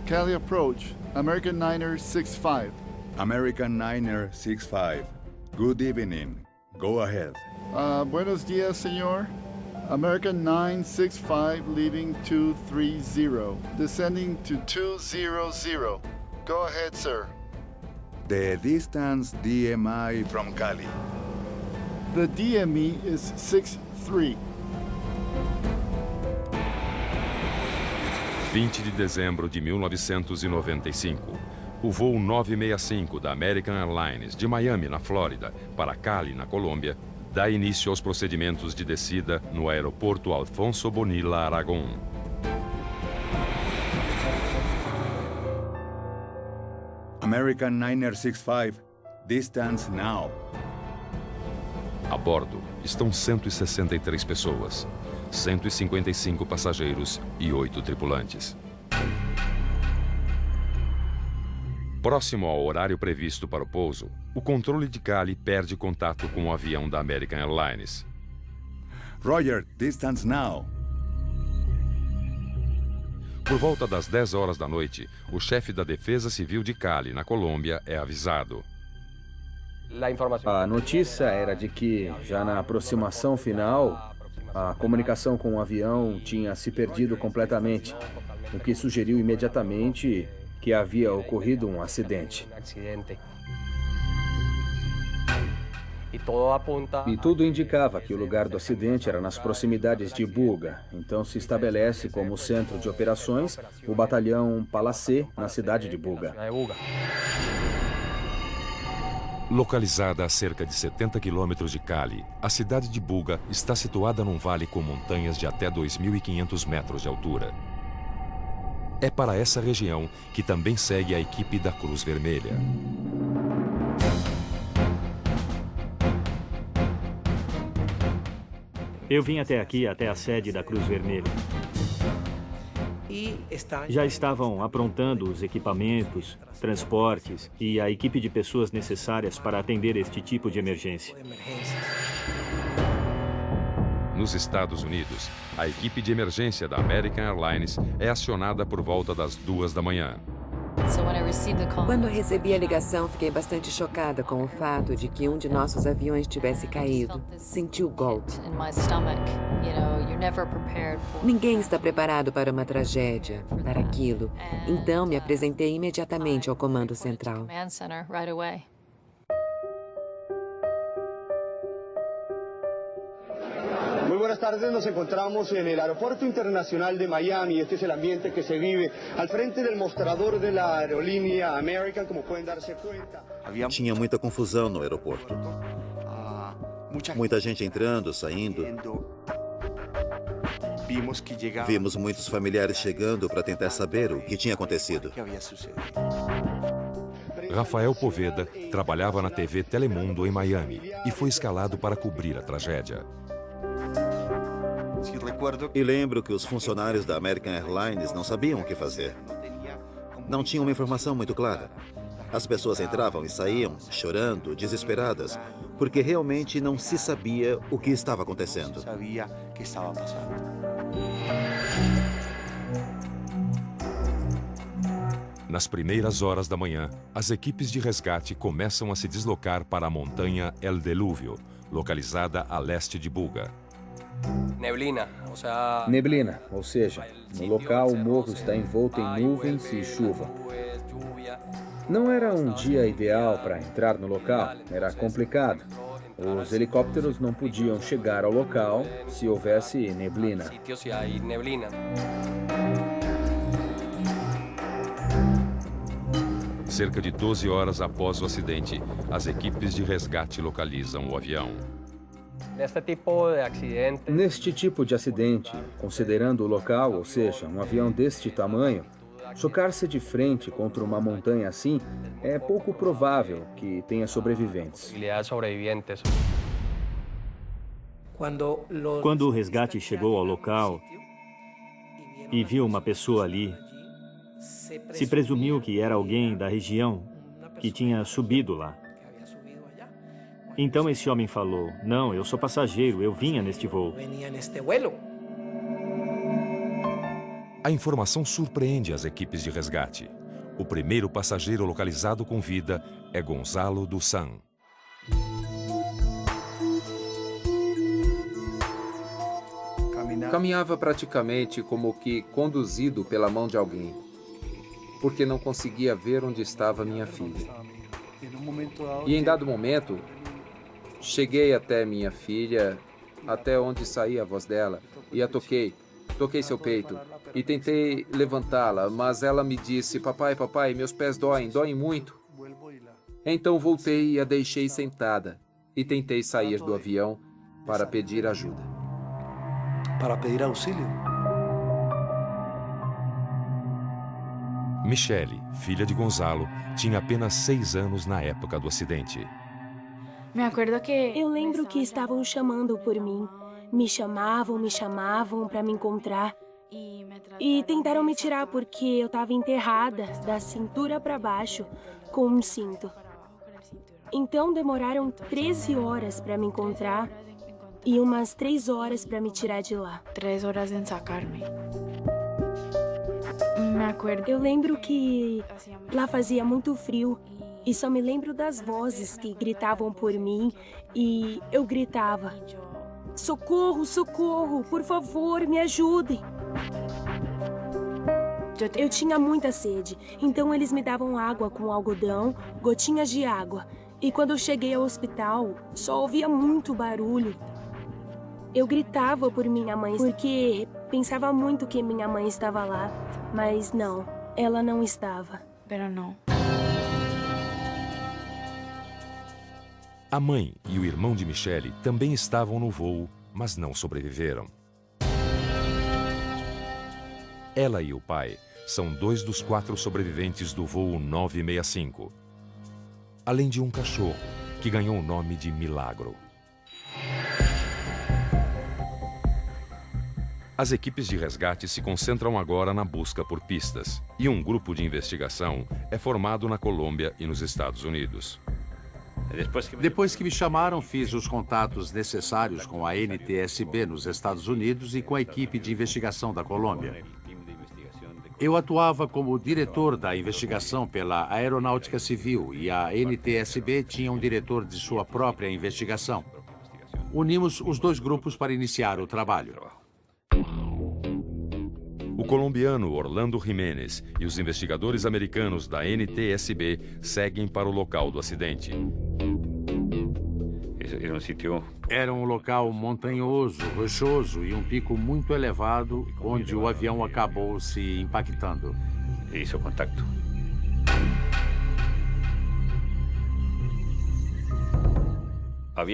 Cali approach, American Niner 65. American Niner 65. Good evening. Go ahead. Buenos dias, senor. American 965 leaving 230, descending to 200. Go ahead, sir. The distance DMI from Cali. The DME is 63. 20 de dezembro de 1995. O voo 965 da American Airlines de Miami, na Flórida, para Cali, na Colômbia, dá início aos procedimentos de descida no aeroporto Alfonso Bonilla Aragón. American Niner 65. Distance now. A bordo estão 163 pessoas, 155 passageiros e 8 tripulantes. Próximo ao horário previsto para o pouso, o controle de Cali perde contato com o avião da American Airlines. Roger, distance now. Por volta das 10 horas da noite, o chefe da Defesa Civil de Cali, na Colômbia, é avisado. A notícia era de que, já na aproximação final, a comunicação com o avião tinha se perdido completamente, o que sugeriu imediatamente que havia ocorrido um acidente. E tudo indicava que o lugar do acidente era nas proximidades de Buga, então se estabelece como centro de operações o batalhão Palacé, na cidade de Buga. Localizada a cerca de 70 quilômetros de Cali, a cidade de Buga está situada num vale com montanhas de até 2.500 metros de altura. É para essa região que também segue a equipe da Cruz Vermelha. Eu vim até aqui, até a sede da Cruz Vermelha. Já estavam aprontando os equipamentos, transportes e a equipe de pessoas necessárias para atender este tipo de emergência. Nos Estados Unidos, a equipe de emergência da American Airlines é acionada por volta das 2 da manhã. Quando recebi a ligação, fiquei bastante chocada com o fato de que um de nossos aviões tivesse caído. Senti o golpe. Ninguém está preparado para uma tragédia, para aquilo. Então, me apresentei imediatamente ao Comando Central. Muy buenas tardes, nos encontramos en el Aeropuerto Internacional de Miami. Este es el ambiente que se vive al frente del mostrador de la aerolínea American, como pueden darse cuenta. Tinha muita confusão no aeroporto. Muita gente entrando, saindo. Vimos muitos familiares chegando para tentar saber o que tinha acontecido. Rafael Poveda trabalhava na TV Telemundo em Miami e foi escalado para cobrir a tragédia. E lembro que os funcionários da American Airlines não sabiam o que fazer. Não tinham uma informação muito clara. As pessoas entravam e saíam, chorando, desesperadas, porque realmente não se sabia o que estava acontecendo. Nas primeiras horas da manhã, as equipes de resgate começam a se deslocar para a montanha El Delúvio, localizada a leste de Buga. Neblina, ou seja, no local o morro está envolto em nuvens e chuva. Não era um dia ideal para entrar no local, era complicado. Os helicópteros não podiam chegar ao local se houvesse neblina. Cerca de 12 horas após o acidente, as equipes de resgate localizam o avião. Neste tipo de acidente, considerando o local, ou seja, um avião deste tamanho, chocar-se de frente contra uma montanha assim é pouco provável que tenha sobreviventes. Quando o resgate chegou ao local e viu uma pessoa ali, se presumiu que era alguém da região que tinha subido lá. Então esse homem falou: "Não, eu sou passageiro, eu vinha neste voo." A informação surpreende as equipes de resgate. O primeiro passageiro localizado com vida é Gonzalo Dusan. Caminhava praticamente como que conduzido pela mão de alguém, porque não conseguia ver onde estava minha filha. E em dado momento, cheguei até minha filha, até onde saía a voz dela, e a toquei seu peito, e tentei levantá-la, mas ela me disse: papai, papai, meus pés doem muito. Então voltei e a deixei sentada, e tentei sair do avião para pedir ajuda. Para pedir auxílio? Michele, filha de Gonzalo, tinha apenas 6 anos na época do acidente. Eu lembro que estavam chamando por mim. Me chamavam para me encontrar. E tentaram me tirar porque eu estava enterrada, da cintura para baixo, com um cinto. Então demoraram 13 horas para me encontrar e umas 3 horas para me tirar de lá. 3 horas em sacar-me. Eu lembro que lá fazia muito frio e só me lembro das vozes que gritavam por mim e eu gritava: socorro, socorro, por favor, me ajudem. Eu tinha muita sede, então eles me davam água com algodão, gotinhas de água. E quando eu cheguei ao hospital, só ouvia muito barulho. Eu gritava por minha mãe, porque pensava muito que minha mãe estava lá. Mas não, ela não estava. Pero não. A mãe e o irmão de Michele também estavam no voo, mas não sobreviveram. Ela e o pai são 2 dos 4 sobreviventes do voo 965. Além de um cachorro, que ganhou o nome de Milagro. As equipes de resgate se concentram agora na busca por pistas, e um grupo de investigação é formado na Colômbia e nos Estados Unidos. Depois que me chamaram, fiz os contatos necessários com a NTSB nos Estados Unidos e com a equipe de investigação da Colômbia. Eu atuava como diretor da investigação pela Aeronáutica Civil e a NTSB tinha um diretor de sua própria investigação. Unimos os 2 grupos para iniciar o trabalho. O colombiano Orlando Jiménez e os investigadores americanos da NTSB seguem para o local do acidente. Era um local montanhoso, rochoso e um pico muito elevado, onde o avião acabou se impactando. Hizo contacto.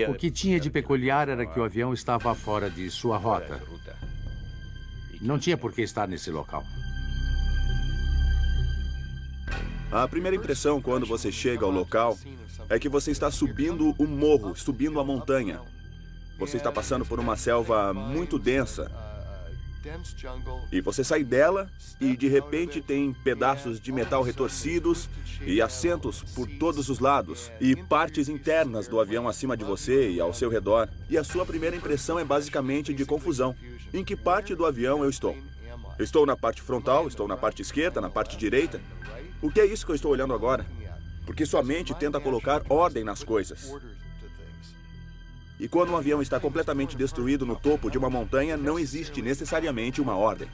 O que tinha de peculiar era que o avião estava fora de sua rota. Não tinha por que estar nesse local. A primeira impressão quando você chega ao local é que você está subindo um morro, subindo a montanha. Você está passando por uma selva muito densa. E você sai dela e de repente tem pedaços de metal retorcidos e assentos por todos os lados e partes internas do avião acima de você e ao seu redor. E a sua primeira impressão é basicamente de confusão. Em que parte do avião eu estou? Eu estou na parte frontal, estou na parte esquerda, na parte direita? O que é isso que eu estou olhando agora? Porque sua mente tenta colocar ordem nas coisas. E quando um avião está completamente destruído no topo de uma montanha, não existe necessariamente uma ordem.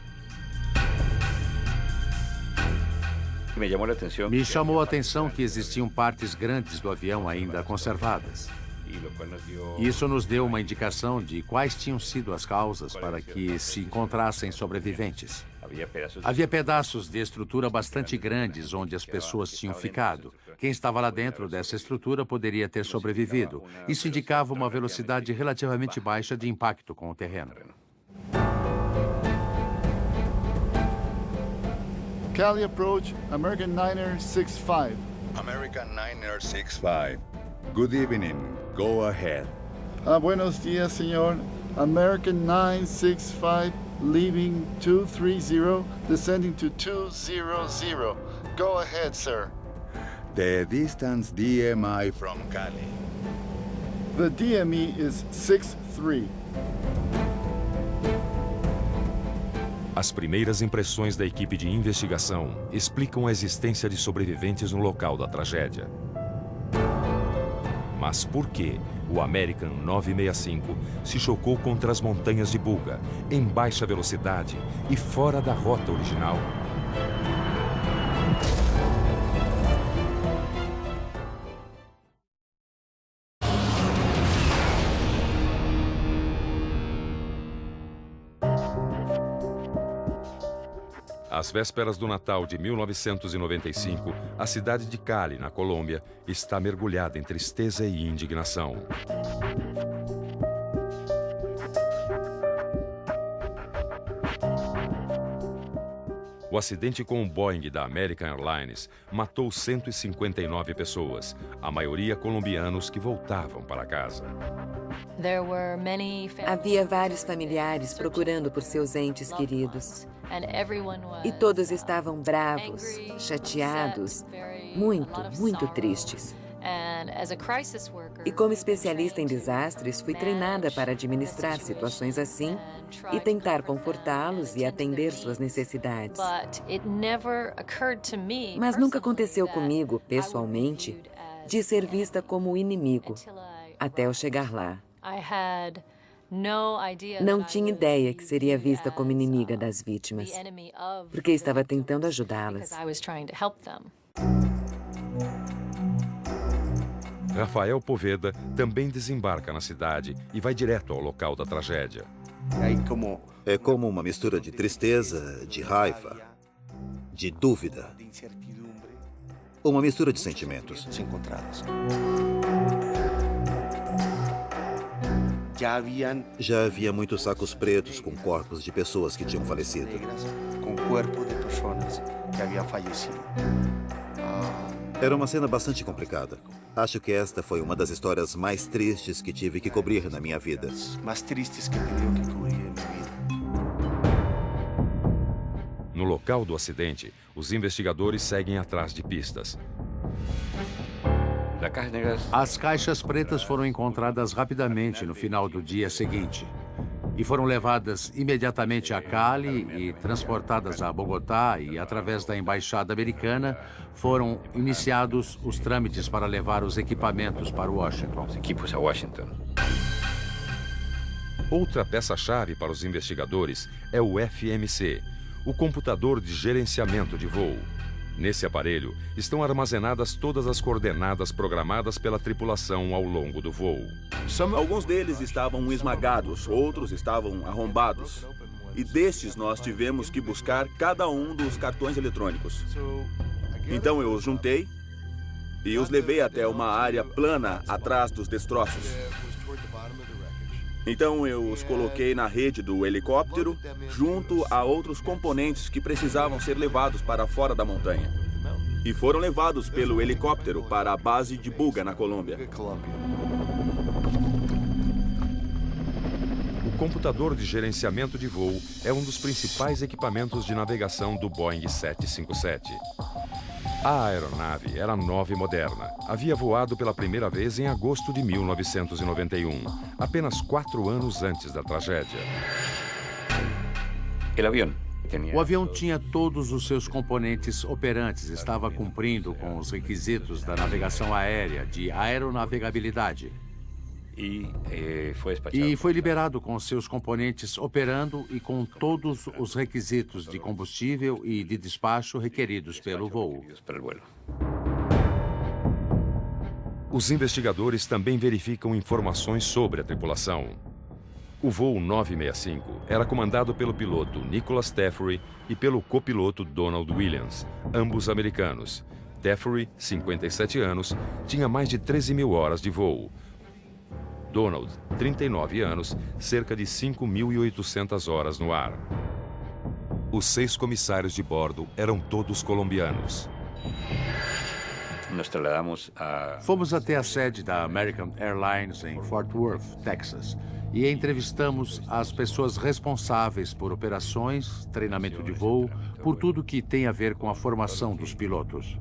Me chamou a atenção que existiam partes grandes do avião ainda conservadas. Isso nos deu uma indicação de quais tinham sido as causas para que se encontrassem sobreviventes. Havia pedaços de estrutura bastante grandes onde as pessoas tinham ficado. Quem estava lá dentro dessa estrutura poderia ter sobrevivido. Isso indicava uma velocidade relativamente baixa de impacto com o terreno. Cali approach, American Niner 65. American Niner 65. Good evening. Go ahead. Buenos dias, señor. American 965, leaving 230, descending to 200. Go ahead, sir. The distance DMI from Cali. The DME is 63. As primeiras impressões da equipe de investigação explicam a existência de sobreviventes no local da tragédia. Mas por que o American 965 se chocou contra as montanhas de Buga, em baixa velocidade e fora da rota original? Às vésperas do Natal de 1995, a cidade de Cali, na Colômbia, está mergulhada em tristeza e indignação. O acidente com o Boeing da American Airlines matou 159 pessoas, a maioria colombianos que voltavam para casa. Havia vários familiares procurando por seus entes queridos. E todos estavam bravos, chateados, muito tristes. E como especialista em desastres, fui treinada para administrar situações assim e tentar confortá-los e atender suas necessidades. Mas nunca aconteceu comigo, pessoalmente, de ser vista como inimigo, até eu chegar lá. Não tinha ideia que seria vista como inimiga das vítimas, porque estava tentando ajudá-las. Rafael Poveda também desembarca na cidade e vai direto ao local da tragédia. É como uma mistura de tristeza, de raiva, de dúvida. Uma mistura de sentimentos. Já havia muitos sacos pretos com corpos de pessoas que tinham falecido. Era uma cena bastante complicada. Acho que esta foi uma das histórias mais tristes que tive que cobrir na minha vida. No local do acidente, os investigadores seguem atrás de pistas. As caixas pretas foram encontradas rapidamente no final do dia seguinte e foram levadas imediatamente a Cali e transportadas a Bogotá e, através da embaixada americana, foram iniciados os trâmites para levar os equipamentos para Washington. Outra peça-chave para os investigadores é o FMC, o computador de gerenciamento de voo. Nesse aparelho estão armazenadas todas as coordenadas programadas pela tripulação ao longo do voo. Alguns deles estavam esmagados, outros estavam arrombados. E destes nós tivemos que buscar cada um dos cartões eletrônicos. Então eu os juntei e os levei até uma área plana atrás dos destroços. Então eu os coloquei na rede do helicóptero, junto a outros componentes que precisavam ser levados para fora da montanha. E foram levados pelo helicóptero para a base de Buga, na Colômbia. O computador de gerenciamento de voo é um dos principais equipamentos de navegação do Boeing 757. A aeronave era nova e moderna. Havia voado pela primeira vez em agosto de 1991, apenas 4 anos antes da tragédia. O avião tinha todos os seus componentes operantes, estava cumprindo com os requisitos da navegação aérea, de aeronavegabilidade. E foi liberado com seus componentes operando e com todos os requisitos de combustível e de despacho requeridos pelo voo. Os investigadores também verificam informações sobre a tripulação. O voo 965 era comandado pelo piloto Nicholas Taffery e pelo copiloto Donald Williams, ambos americanos. Taffery, 57 anos, tinha mais de 13.000 horas de voo. Donald, 39 anos, cerca de 5.800 horas no ar. Os 6 comissários de bordo eram todos colombianos. Fomos até a sede da American Airlines em Fort Worth, Texas, e entrevistamos as pessoas responsáveis por operações, treinamento de voo, por tudo que tem a ver com a formação dos pilotos.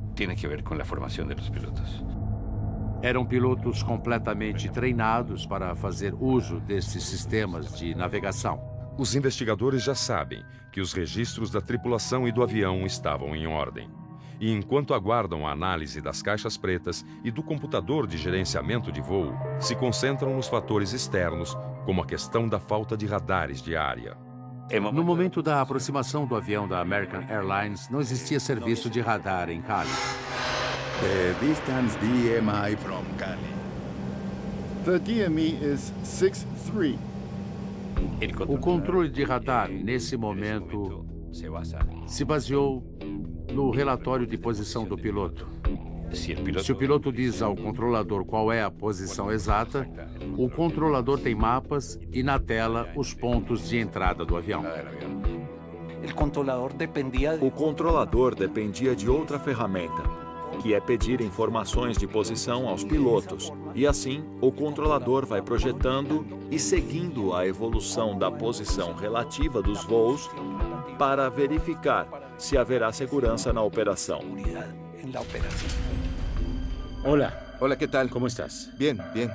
Eram pilotos completamente treinados para fazer uso desses sistemas de navegação. Os investigadores já sabem que os registros da tripulação e do avião estavam em ordem. E enquanto aguardam a análise das caixas pretas e do computador de gerenciamento de voo, se concentram nos fatores externos, como a questão da falta de radares de área. No momento da aproximação do avião da American Airlines, não existia serviço de radar em Cali. The distance DMI from Cali. The DME is 63. O controle de radar, nesse momento, se baseou no relatório de posição do piloto. Se o piloto diz ao controlador qual é a posição exata, o controlador tem mapas e na tela os pontos de entrada do avião. O controlador dependia de outra ferramenta, que é pedir informações de posição aos pilotos. E assim, o controlador vai projetando e seguindo a evolução da posição relativa dos voos para verificar se haverá segurança na operação. Hola, ¿qué tal? ¿Cómo estás? Bien, bien.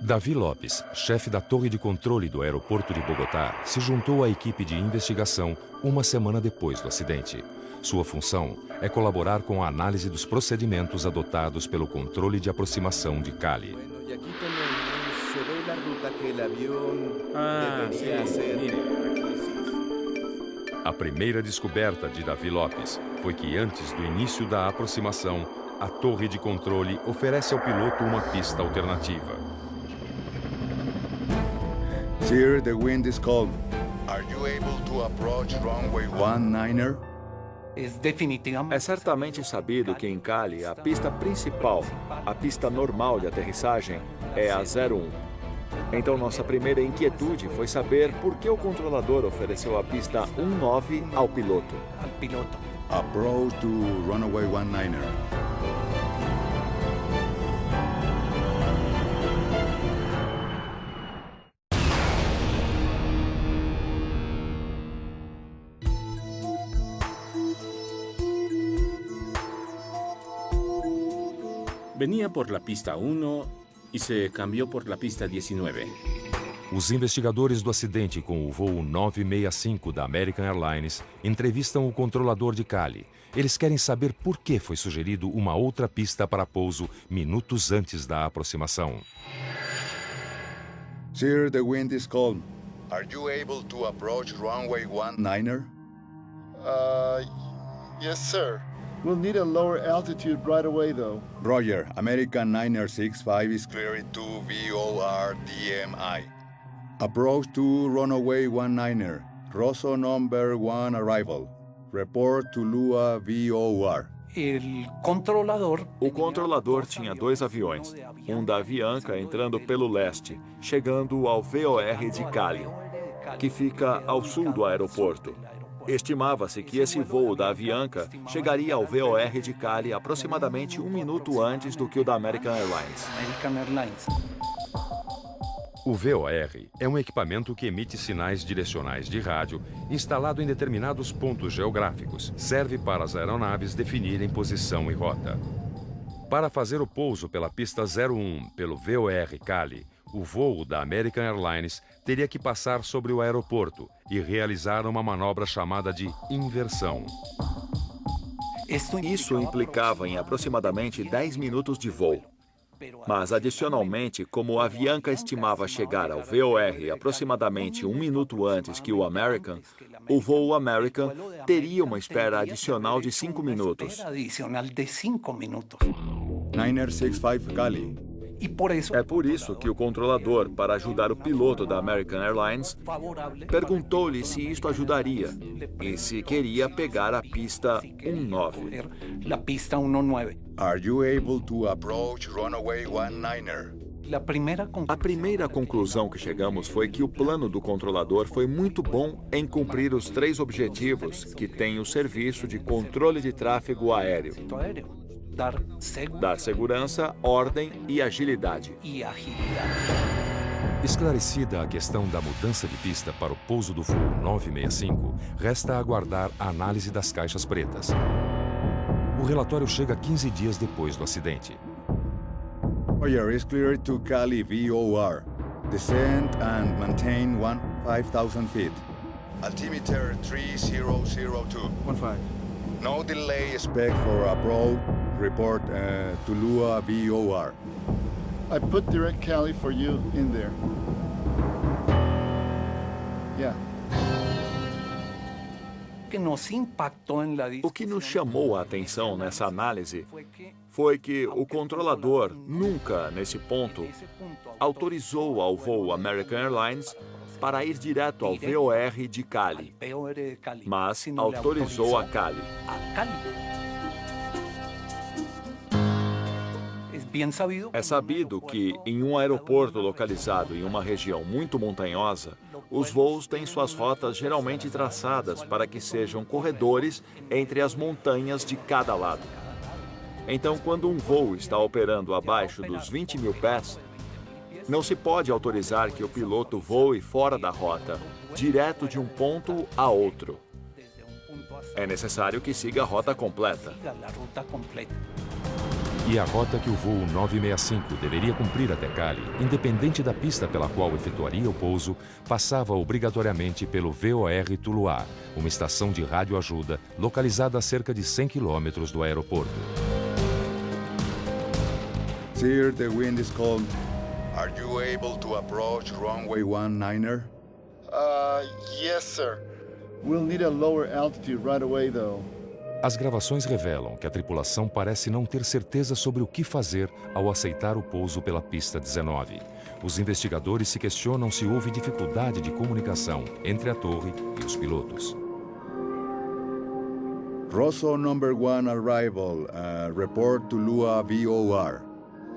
Davi Lopes, chefe da torre de controle do aeroporto de Bogotá, se juntou à equipe de investigação uma semana depois do acidente. Sua função é colaborar com a análise dos procedimentos adotados pelo controle de aproximação de Cali. A primeira descoberta de Davi Lopes foi que antes do início da aproximação, a torre de controle oferece ao piloto uma pista alternativa. Sir, the wind is calm. Are you able to approach runway 19er? É certamente sabido que em Cali, a pista principal, a pista normal de aterrissagem, é a 01. Então nossa primeira inquietude foi saber por que o controlador ofereceu a pista 19 ao piloto. Approach to runway 19er. Venía por la pista 1 y se cambió por la pista 19. Os investigadores do acidente com o voo 965 da American Airlines entrevistam o controlador de Cali. Eles querem saber por que foi sugerido uma outra pista para pouso minutos antes da aproximação. Sir, the wind is calm. Are you able to approach runway 19er? Yes, sir. We'll need a lower altitude right away, though. Roger, American 965 is cleared to VOR DMI. Approach to runway 19er. Rosso number 1 arrival. Report to Lua VOR. O controlador tinha dois aviões, um da Avianca entrando pelo leste, chegando ao VOR de Cali, que fica ao sul do aeroporto. Estimava-se que esse voo da Avianca chegaria ao VOR de Cali aproximadamente 1 minuto antes do que o da American Airlines. O VOR é um equipamento que emite sinais direcionais de rádio instalado em determinados pontos geográficos. Serve para as aeronaves definirem posição e rota. Para fazer o pouso pela pista 01 pelo VOR Cali, o voo da American Airlines teria que passar sobre o aeroporto e realizar uma manobra chamada de inversão. Isso implicava em aproximadamente 10 minutos de voo. Mas, adicionalmente, como o Avianca estimava chegar ao VOR aproximadamente 1 minuto antes que o American, o voo American teria uma espera adicional de 5 minutos. 965 Cali. É por isso que o controlador, para ajudar o piloto da American Airlines, perguntou-lhe se isto ajudaria e se queria pegar a pista 19. Are you able to approach runway 19er? A primeira conclusão que chegamos foi que o plano do controlador foi muito bom em cumprir os 3 objetivos que tem o serviço de controle de tráfego aéreo: dar segurança, ordem e agilidade. Esclarecida a questão da mudança de pista para o pouso do voo 965, resta aguardar a análise das caixas pretas. O relatório chega 15 dias depois do acidente. Roger, is cleared to Cali VOR. Descend and maintain 5,000 feet. Altimeter 3002. 15. No delay expect for approach. Report Tulua VOR. I put direct Cali for you in there. Yeah. O que nos chamou a atenção nessa análise foi que o controlador nunca, nesse ponto, autorizou ao voo American Airlines para ir direto ao VOR de Cali, mas autorizou a Cali. É sabido que, em um aeroporto localizado em uma região muito montanhosa, os voos têm suas rotas geralmente traçadas para que sejam corredores entre as montanhas de cada lado. Então, quando um voo está operando abaixo dos 20 mil pés, não se pode autorizar que o piloto voe fora da rota, direto de um ponto a outro. É necessário que siga a rota completa. E a rota que o voo 965 deveria cumprir até Cali, independente da pista pela qual efetuaria o pouso, passava obrigatoriamente pelo VOR Tuluá, uma estação de radioajuda localizada a cerca de 100 quilômetros do aeroporto. Sir, the wind is cold. Are you able to approach runway 19er? Yes, sir. We'll need a lower altitude right away, though. As gravações revelam que a tripulação parece não ter certeza sobre o que fazer ao aceitar o pouso pela pista 19. Os investigadores se questionam se houve dificuldade de comunicação entre a torre e os pilotos. Rosso number 1 arrival. Report Tulua VOR.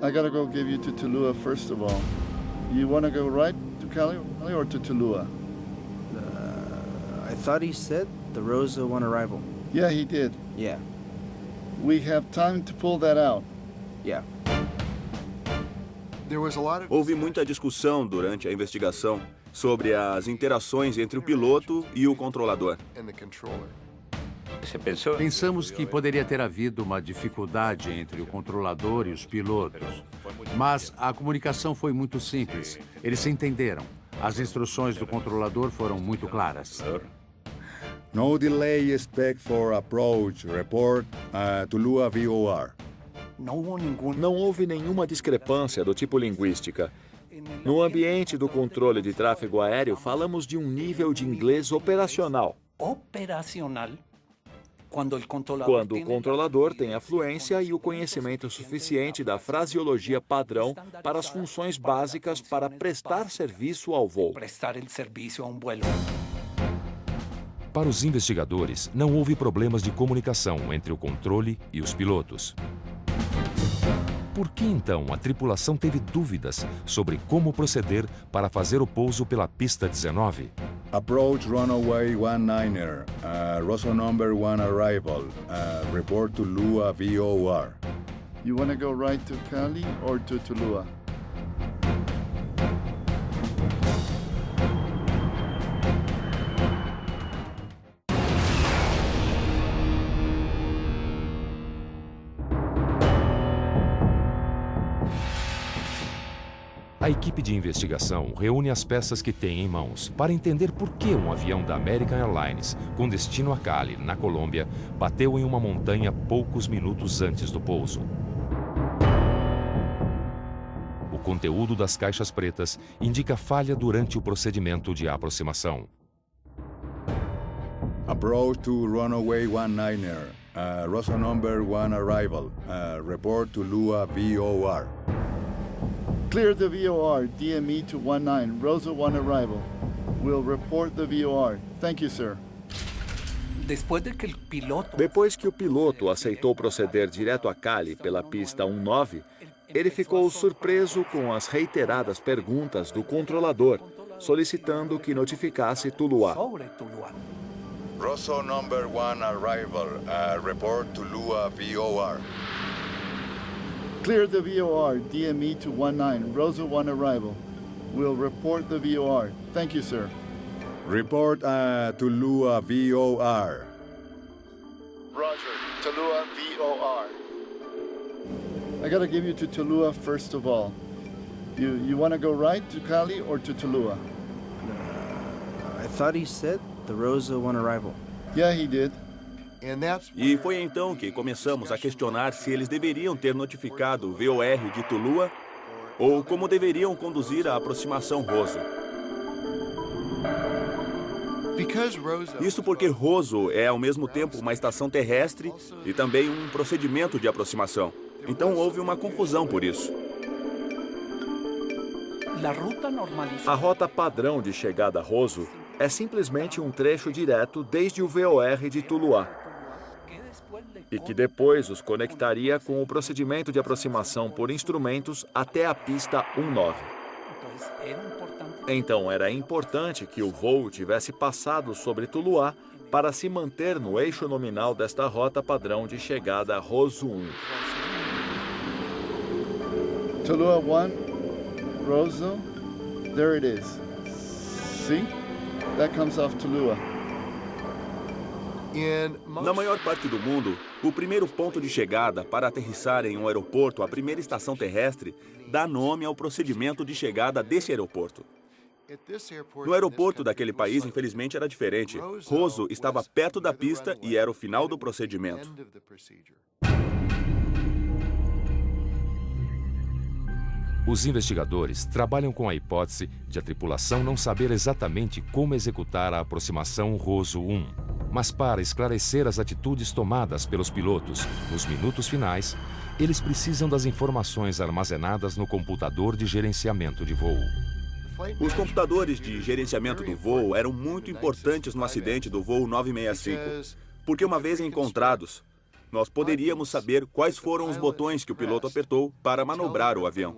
I gotta go give you to Tulua first of all. You wanna go right to Cali or to Tulua? I thought he said the Rosa 1 arrival. Yeah, he did. Yeah. We have time to pull that out. Yeah. Houve muita discussão durante a investigação sobre as interações entre o piloto e o controlador. Pensamos que poderia ter havido uma dificuldade entre o controlador e os pilotos, mas a comunicação foi muito simples. Eles se entenderam. As instruções do controlador foram muito claras. No delay expect for approach. Report Tulua VOR. Não houve nenhuma discrepância do tipo linguística. No ambiente do controle de tráfego aéreo, falamos de um nível de inglês operacional. Quando o controlador tem a fluência e o conhecimento suficiente da fraseologia padrão para as funções básicas para prestar serviço ao voo. Para os investigadores, não houve problemas de comunicação entre o controle e os pilotos. Por que então a tripulação teve dúvidas sobre como proceder para fazer o pouso pela pista 19? Approach runway 19er. Rosso number 1 arrival. Report Tulua VOR. You wanna go right to Cali or to Tulua? A equipe de investigação reúne as peças que tem em mãos para entender por que um avião da American Airlines, com destino a Cali, na Colômbia, bateu em uma montanha poucos minutos antes do pouso. O conteúdo das caixas pretas indica falha durante o procedimento de aproximação. Approach to runway 19er. Rosso number 1 arrival. Report Tulua VOR. Clear the VOR, DME to 19, Rosa 1 arrival. We'll report the VOR. Thank you, sir. Depois que o piloto aceitou proceder direto a Cali pela pista 19, ele ficou surpreso com as reiteradas perguntas do controlador, solicitando que notificasse Tuluá. Rosso number 1 arrival. Report Tulua VOR. Clear the VOR, DME to 19, Rosa 1 arrival. We'll report the VOR. Thank you, sir. Report Tulua VOR. Roger, Tulua VOR. I gotta give you to Tulua first of all. You wanna go right to Cali or to Tulua? I thought he said the Rosa One arrival. Yeah, he did. E foi então que começamos a questionar se eles deveriam ter notificado o VOR de Tulua ou como deveriam conduzir a aproximação Roso. Isso porque Roso é ao mesmo tempo uma estação terrestre e também um procedimento de aproximação. Então houve uma confusão por isso. A rota padrão de chegada a Roso é simplesmente um trecho direto desde o VOR de Tulua, e que depois os conectaria com o procedimento de aproximação por instrumentos até a pista 19. Então era importante que o voo tivesse passado sobre Tulua para se manter no eixo nominal desta rota padrão de chegada Roso 1. Tulua 1, Roso, there it is. See? That comes off Tulua. Na maior parte do mundo, o primeiro ponto de chegada para aterrissar em um aeroporto, a primeira estação terrestre, dá nome ao procedimento de chegada desse aeroporto. No aeroporto daquele país, infelizmente, era diferente. Roso estava perto da pista e era o final do procedimento. Os investigadores trabalham com a hipótese de a tripulação não saber exatamente como executar a aproximação Roso 1. Mas para esclarecer as atitudes tomadas pelos pilotos nos minutos finais, eles precisam das informações armazenadas no computador de gerenciamento de voo. Os computadores de gerenciamento do voo eram muito importantes no acidente do voo 965, porque uma vez encontrados, nós poderíamos saber quais foram os botões que o piloto apertou para manobrar o avião.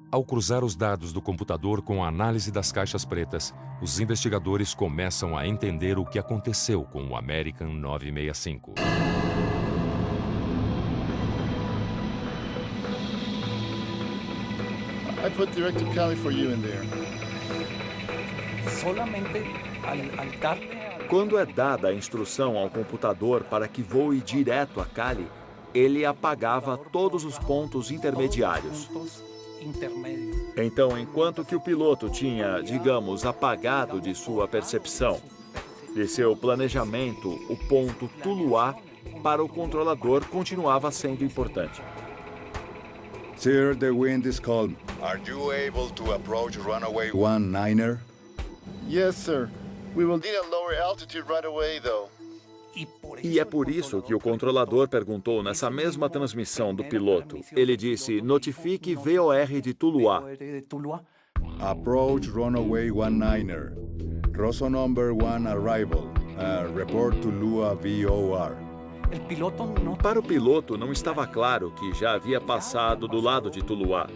Ao cruzar os dados do computador com a análise das caixas pretas, os investigadores começam a entender o que aconteceu com o American 965. I put direct to Cali for you in there. Quando é dada a instrução ao computador para que voe direto a Cali, ele apagava todos os pontos intermediários. Então, enquanto que o piloto tinha, digamos, apagado de sua percepção, de seu planejamento, o ponto Tulua, para o controlador continuava sendo importante. Sir, the wind is calm. Are you able to approach runway 19er? Yes, sir. We will need a lower altitude right away, though. E é por isso que o controlador perguntou nessa mesma transmissão do piloto. Ele disse, notifique VOR de Tulua. Approach runway 19er. Rosso number 1 arrival. Report Tulua VOR. Para o piloto, não estava claro que já havia passado do lado de Tulua.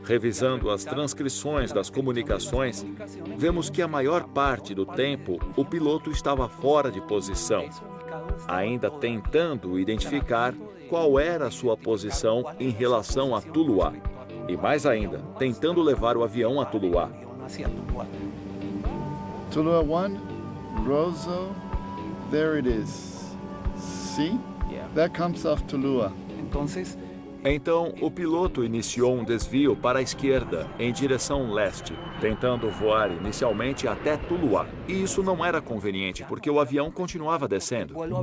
Revisando as transcrições das comunicações, vemos que a maior parte do tempo o piloto estava fora de posição, ainda tentando identificar qual era a sua posição em relação a Tulua. E mais ainda, tentando levar o avião a Tulua. Tulua 1, Roso, there it is. See? That comes off Tulua. Então, o piloto iniciou um desvio para a esquerda, em direção leste, tentando voar inicialmente até Tulua. E isso não era conveniente, porque o avião continuava descendo. Where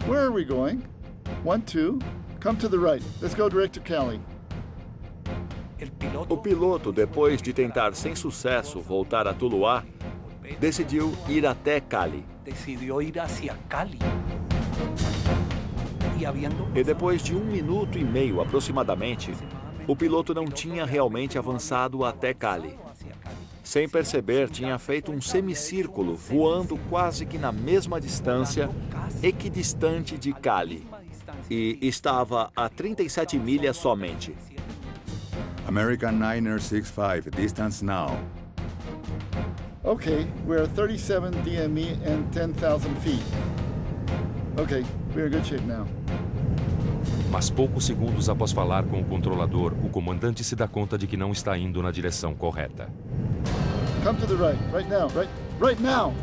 are we going? 1, 2, come to the right. Let's go direct to Cali. O piloto, depois de tentar sem sucesso voltar a Tulua, decidiu ir até Cali. E depois de 1 minuto e meio aproximadamente, o piloto não tinha realmente avançado até Cali. Sem perceber, tinha feito um semicírculo, voando quase que na mesma distância, equidistante de Cali. E estava a 37 milhas somente. American 965, distance now. Okay, we're 37 DME and 10,000 feet. Okay, we're in good shape now. Mas poucos segundos após falar com o controlador, o comandante se dá conta de que não está indo na direção correta. Come to the right now, right now!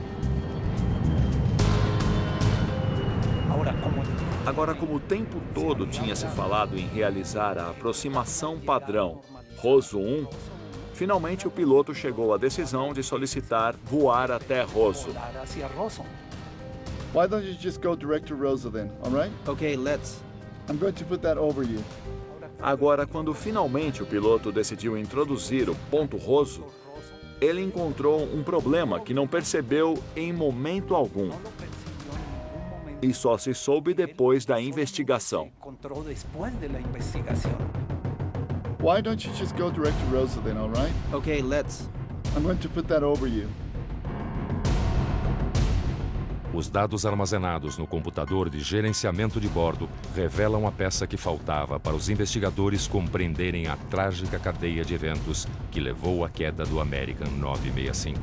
Agora, como o tempo todo tinha se falado em realizar a aproximação padrão Rosso 1, finalmente o piloto chegou à decisão de solicitar voar até Rosso. Why don't you just go direct to Rosa then, all right? Okay, let's. I'm going to put that over you. Agora, quando finalmente o piloto decidiu introduzir o ponto Rosso, ele encontrou um problema que não percebeu em momento algum. E só se soube depois da investigação. Why don't you just go direct to Rosa then, all right? Okay, let's. I'm going to put that over you. Os dados armazenados no computador de gerenciamento de bordo revelam a peça que faltava para os investigadores compreenderem a trágica cadeia de eventos que levou à queda do American 965.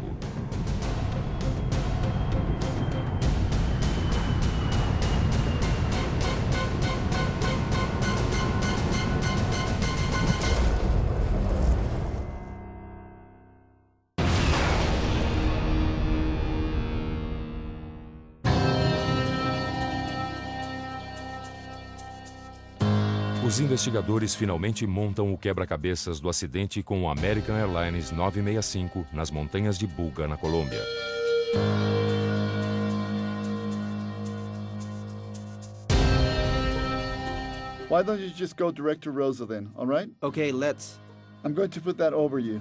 Os investigadores finalmente montam o quebra-cabeças do acidente com o American Airlines 965 nas montanhas de Buga, na Colômbia. Why don't you just go direct to Rosa then, all right? Okay, let's. I'm going to put that over you.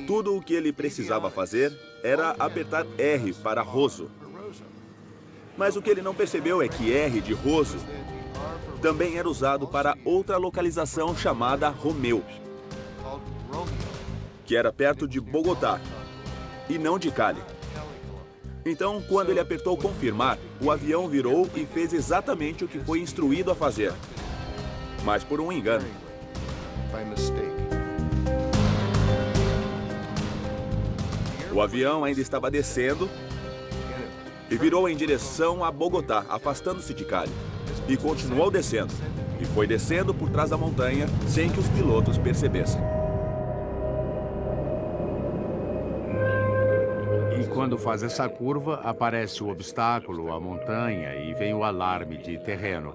Tudo o que ele precisava fazer era apertar R para Rosso. Mas o que ele não percebeu é que R de Rosso também era usado para outra localização chamada Romeu, que era perto de Bogotá, e não de Cali. Então, quando ele apertou confirmar, o avião virou e fez exatamente o que foi instruído a fazer, mas por um engano. O avião ainda estava descendo e virou em direção a Bogotá, afastando-se de Cali. E continuou descendo. E foi descendo por trás da montanha sem que os pilotos percebessem. E quando faz essa curva, aparece o obstáculo, a montanha, e vem o alarme de terreno.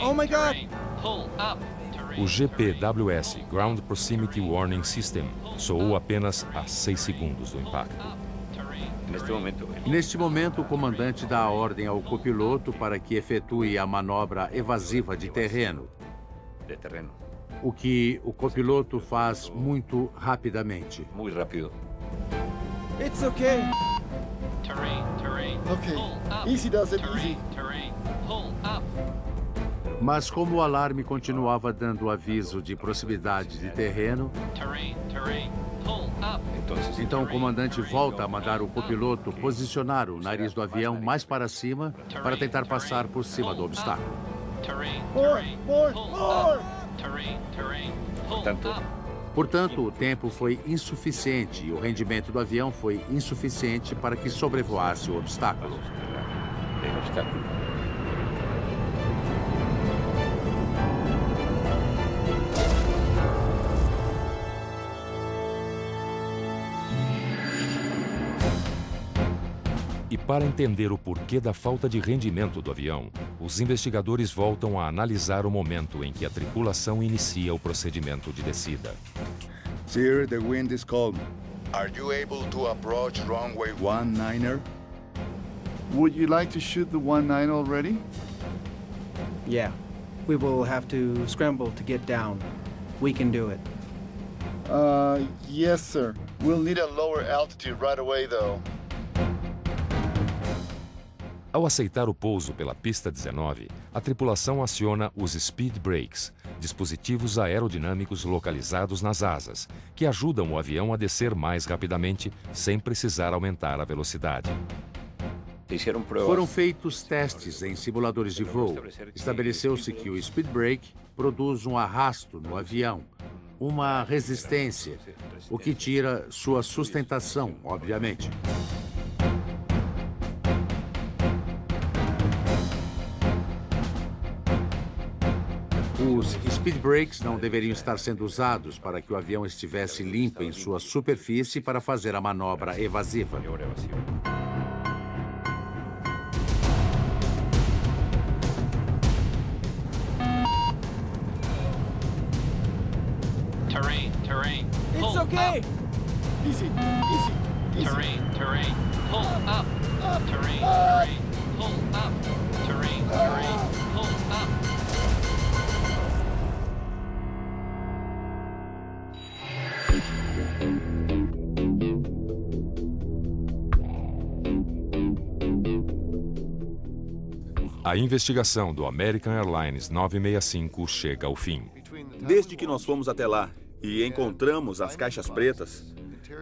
Oh my God! O GPWS, Ground Proximity Warning System, soou apenas a 6 segundos do impacto. Neste momento, o comandante dá a ordem ao copiloto para que efetue a manobra evasiva de terreno, o que o copiloto faz muito rapidamente. Muito rápido. It's okay. Okay, easy does it, easy. Mas como o alarme continuava dando aviso de proximidade de terreno, então o comandante volta a mandar o copiloto posicionar o nariz do avião mais para cima para tentar passar por cima do obstáculo. Portanto, o tempo foi insuficiente e o rendimento do avião foi insuficiente para que sobrevoasse o obstáculo. E para entender o porquê da falta de rendimento do avião, os investigadores voltam a analisar o momento em que a tripulação inicia o procedimento de descida. Sir, the wind is calm. Are you able to approach runway 19er? Would you like to shoot the 19 already? Yeah. We will have to scramble to get down. We can do it. Yes, sir. We'll need a lower altitude right away, though. Ao aceitar o pouso pela pista 19, a tripulação aciona os speed brakes, dispositivos aerodinâmicos localizados nas asas, que ajudam o avião a descer mais rapidamente sem precisar aumentar a velocidade. Foram feitos testes em simuladores de voo. Estabeleceu-se que o speed brake produz um arrasto no avião, uma resistência, o que tira sua sustentação, obviamente. speed brakes não deveriam estar sendo usados para que o avião estivesse limpo em sua superfície para fazer a manobra evasiva. Terrain. It's okay. Easy. Terrain. Pull up. Terrain. Pull up. Terrain. Pull up. A investigação do American Airlines 965 chega ao fim. Desde que nós fomos até lá e encontramos as caixas pretas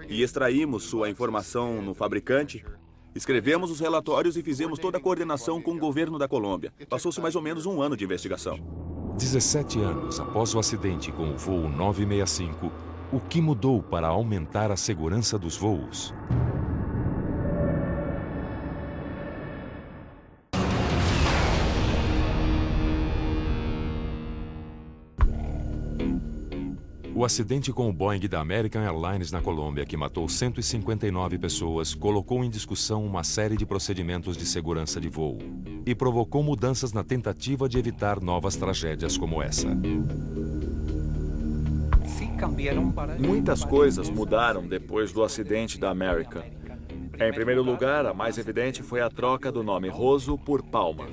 e extraímos sua informação no fabricante, escrevemos os relatórios e fizemos toda a coordenação com o governo da Colômbia. Passou-se mais ou menos um ano de investigação. 17 anos após o acidente com o voo 965, o que mudou para aumentar a segurança dos voos? O acidente com o Boeing da American Airlines na Colômbia, que matou 159 pessoas, colocou em discussão uma série de procedimentos de segurança de voo e provocou mudanças na tentativa de evitar novas tragédias como essa. Muitas coisas mudaram depois do acidente da American. Em primeiro lugar, a mais evidente foi a troca do nome Rosso por Palma.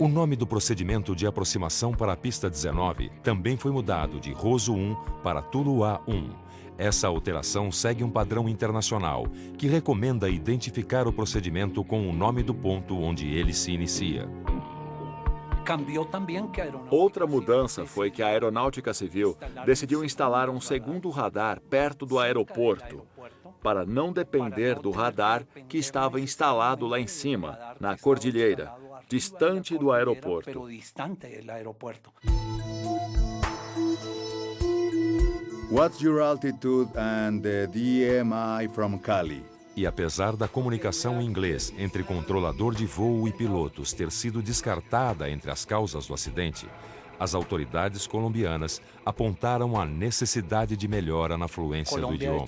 O nome do procedimento de aproximação para a pista 19 também foi mudado de Rosso 1 para Tuluá 1. Essa alteração segue um padrão internacional que recomenda identificar o procedimento com o nome do ponto onde ele se inicia. Outra mudança foi que a Aeronáutica Civil decidiu instalar um segundo radar perto do aeroporto, para não depender do radar que estava instalado lá em cima, na cordilheira, distante do aeroporto. What's your altitude and the DMI from Cali? E apesar da comunicação em inglês entre controlador de voo e pilotos ter sido descartada entre as causas do acidente, as autoridades colombianas apontaram a necessidade de melhora na fluência do idioma.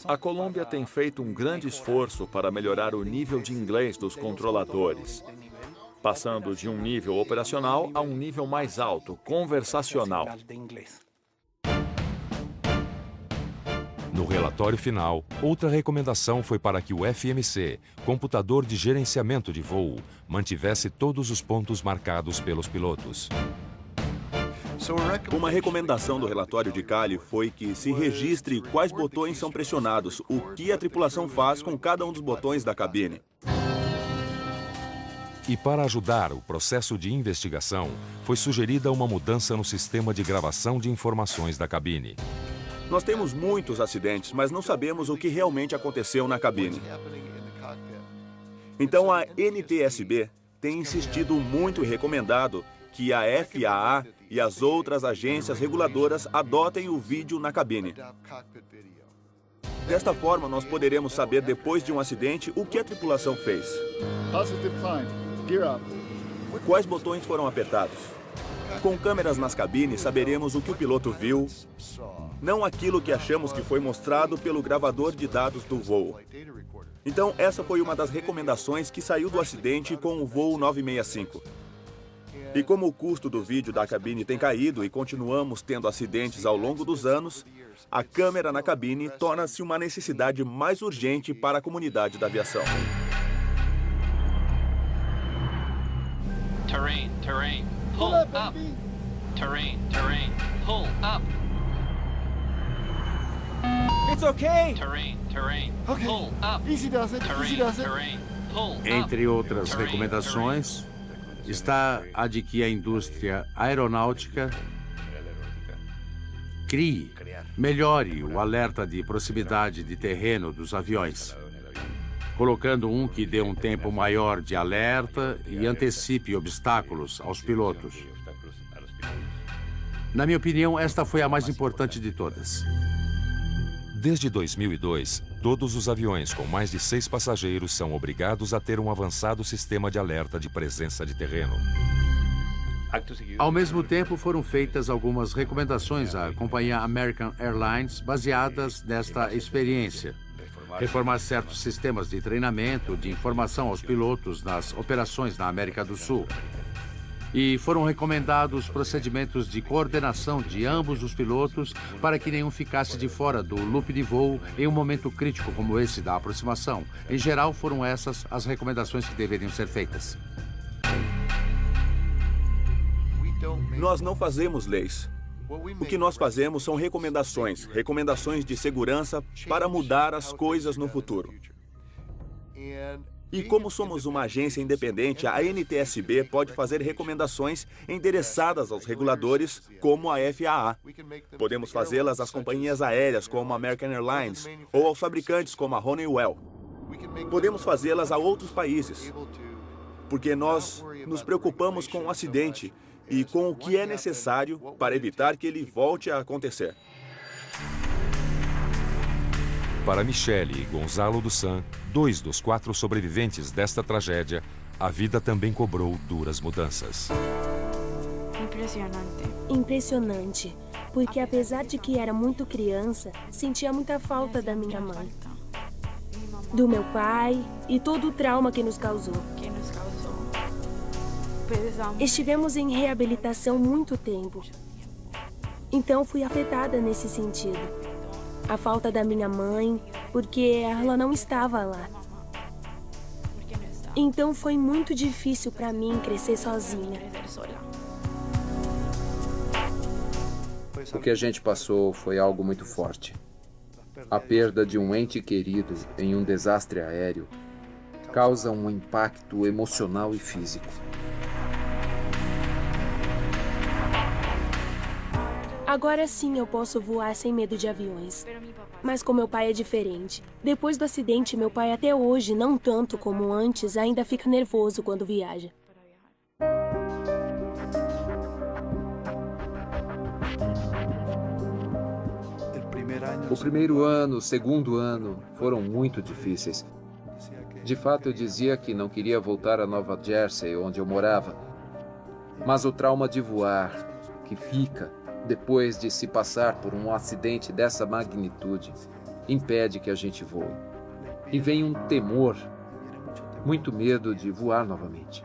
A Colômbia tem feito um grande esforço para melhorar o nível de inglês dos controladores, passando de um nível operacional a um nível mais alto, conversacional. No relatório final, outra recomendação foi para que o FMC, computador de gerenciamento de voo, mantivesse todos os pontos marcados pelos pilotos. Uma recomendação do relatório de Cali foi que se registre quais botões são pressionados, o que a tripulação faz com cada um dos botões da cabine. E para ajudar o processo de investigação, foi sugerida uma mudança no sistema de gravação de informações da cabine. Nós temos muitos acidentes, mas não sabemos o que realmente aconteceu na cabine. Então a NTSB tem insistido muito e recomendado que a FAA e as outras agências reguladoras adotem o vídeo na cabine. Desta forma, nós poderemos saber depois de um acidente o que a tripulação fez. Positive climb. Gear up. Quais botões foram apertados? Com câmeras nas cabines, saberemos o que o piloto viu, não aquilo que achamos que foi mostrado pelo gravador de dados do voo. Então, essa foi uma das recomendações que saiu do acidente com o voo 965. E como o custo do vídeo da cabine tem caído e continuamos tendo acidentes ao longo dos anos, a câmera na cabine torna-se uma necessidade mais urgente para a comunidade da aviação. Terrain. Pull up. Terrain. Pull up. It's okay. Terrain. Okay. Pull up. Easy does it. Easy does it. Terrain. Pull up. Entre outras recomendações, está a de que a indústria aeronáutica melhore o alerta de proximidade de terreno dos aviões, colocando um que dê um tempo maior de alerta e antecipe obstáculos aos pilotos. Na minha opinião, esta foi a mais importante de todas. Desde 2002, Todos os aviões com mais de 6 passageiros são obrigados a ter um avançado sistema de alerta de presença de terreno. Ao mesmo tempo, foram feitas algumas recomendações à companhia American Airlines baseadas nesta experiência. Reformar certos sistemas de treinamento, de informação aos pilotos nas operações na América do Sul. E foram recomendados procedimentos de coordenação de ambos os pilotos para que nenhum ficasse de fora do loop de voo em um momento crítico como esse da aproximação. Em geral, foram essas as recomendações que deveriam ser feitas. Nós não fazemos leis. O que nós fazemos são recomendações, recomendações de segurança para mudar as coisas no futuro. E como somos uma agência independente, a NTSB pode fazer recomendações endereçadas aos reguladores, como a FAA. Podemos fazê-las às companhias aéreas, como a American Airlines, ou aos fabricantes, como a Honeywell. Podemos fazê-las a outros países, porque nós nos preocupamos com o acidente e com o que é necessário para evitar que ele volte a acontecer. Para Michele e Gonzalo dos San, 2 dos 4 sobreviventes desta tragédia, a vida também cobrou duras mudanças. Impressionante, porque apesar de que era muito criança, sentia muita falta da minha mãe, do meu pai e todo o trauma que nos causou. Estivemos em reabilitação muito tempo, então fui afetada nesse sentido. A falta da minha mãe, porque ela não estava lá. Então foi muito difícil para mim crescer sozinha. O que a gente passou foi algo muito forte. A perda de um ente querido em um desastre aéreo causa um impacto emocional e físico. Agora sim eu posso voar sem medo de aviões. Mas com meu pai é diferente. Depois do acidente, meu pai até hoje, não tanto como antes, ainda fica nervoso quando viaja. O primeiro ano, o segundo ano foram muito difíceis. De fato, eu dizia que não queria voltar a Nova Jersey, onde eu morava. Mas o trauma de voar, que fica depois de se passar por um acidente dessa magnitude, impede que a gente voe. E vem um temor, muito medo de voar novamente.